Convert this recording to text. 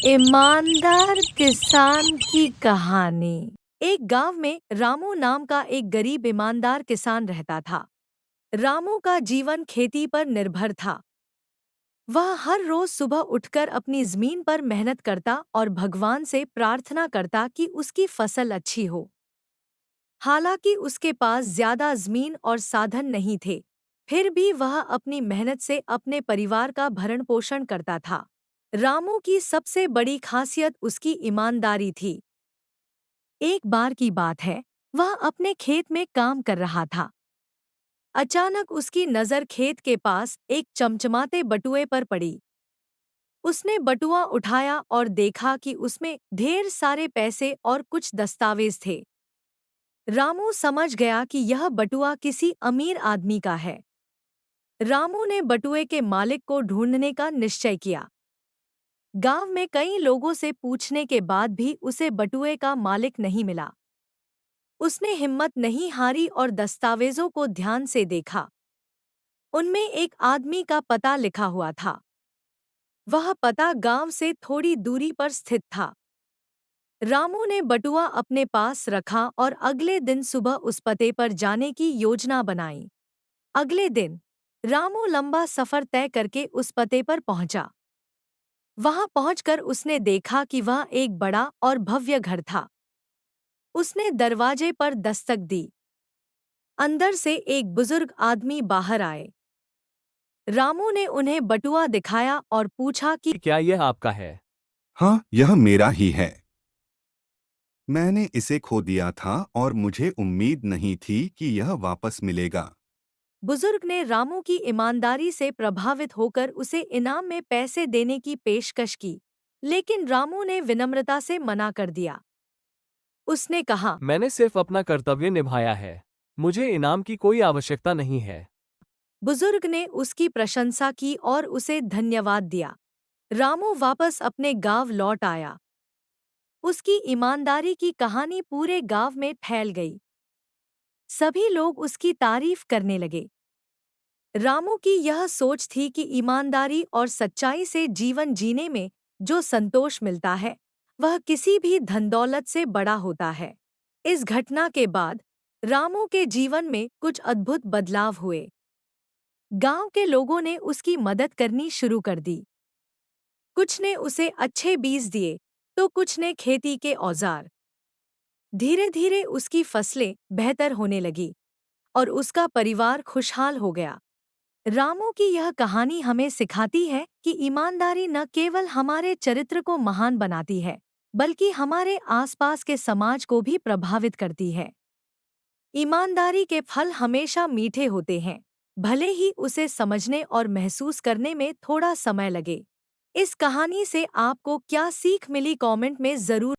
ईमानदार किसान की कहानी। एक गांव में रामू नाम का एक गरीब ईमानदार किसान रहता था। रामू का जीवन खेती पर निर्भर था। वह हर रोज सुबह उठकर अपनी जमीन पर मेहनत करता और भगवान से प्रार्थना करता कि उसकी फसल अच्छी हो। हालांकि उसके पास ज्यादा जमीन और साधन नहीं थे, फिर भी वह अपनी मेहनत से अपने परिवार का भरण पोषण करता था। रामू की सबसे बड़ी खासियत उसकी ईमानदारी थी। एक बार की बात है, वह अपने खेत में काम कर रहा था। अचानक उसकी नज़र खेत के पास एक चमचमाते बटुए पर पड़ी। उसने बटुआ उठाया और देखा कि उसमें ढेर सारे पैसे और कुछ दस्तावेज थे। रामू समझ गया कि यह बटुआ किसी अमीर आदमी का है। रामू ने बटुए के मालिक को ढूंढने का निश्चय किया। गांव में कई लोगों से पूछने के बाद भी उसे बटुए का मालिक नहीं मिला। उसने हिम्मत नहीं हारी और दस्तावेजों को ध्यान से देखा। उनमें एक आदमी का पता लिखा हुआ था। वह पता गांव से थोड़ी दूरी पर स्थित था। रामू ने बटुआ अपने पास रखा और अगले दिन सुबह उस पते पर जाने की योजना बनाई। अगले दिन रामू लंबा सफर तय करके उस पते पर पहुंचा। वहां पहुंचकर उसने देखा कि वह एक बड़ा और भव्य घर था। उसने दरवाजे पर दस्तक दी। अंदर से एक बुजुर्ग आदमी बाहर आए। रामू ने उन्हें बटुआ दिखाया और पूछा कि क्या यह आपका है? हाँ, यह मेरा ही है। मैंने इसे खो दिया था और मुझे उम्मीद नहीं थी कि यह वापस मिलेगा। बुजुर्ग ने रामू की ईमानदारी से प्रभावित होकर उसे इनाम में पैसे देने की पेशकश की, लेकिन रामू ने विनम्रता से मना कर दिया। उसने कहा, मैंने सिर्फ अपना कर्तव्य निभाया है। मुझे इनाम की कोई आवश्यकता नहीं है। बुजुर्ग ने उसकी प्रशंसा की और उसे धन्यवाद दिया। रामू वापस अपने गांव लौट आया। उसकी ईमानदारी की कहानी पूरे गांव में फैल गई। सभी लोग उसकी तारीफ करने लगे। रामू की यह सोच थी कि ईमानदारी और सच्चाई से जीवन जीने में जो संतोष मिलता है, वह किसी भी धन दौलत से बड़ा होता है। इस घटना के बाद रामू के जीवन में कुछ अद्भुत बदलाव हुए। गांव के लोगों ने उसकी मदद करनी शुरू कर दी। कुछ ने उसे अच्छे बीज दिए, तो कुछ ने खेती के औजार। धीरे धीरे उसकी फसलें बेहतर होने लगी और उसका परिवार खुशहाल हो गया। रामू की यह कहानी हमें सिखाती है कि ईमानदारी न केवल हमारे चरित्र को महान बनाती है, बल्कि हमारे आसपास के समाज को भी प्रभावित करती है। ईमानदारी के फल हमेशा मीठे होते हैं, भले ही उसे समझने और महसूस करने में थोड़ा समय लगे। इस कहानी से आपको क्या सीख मिली, कमेंट में जरूर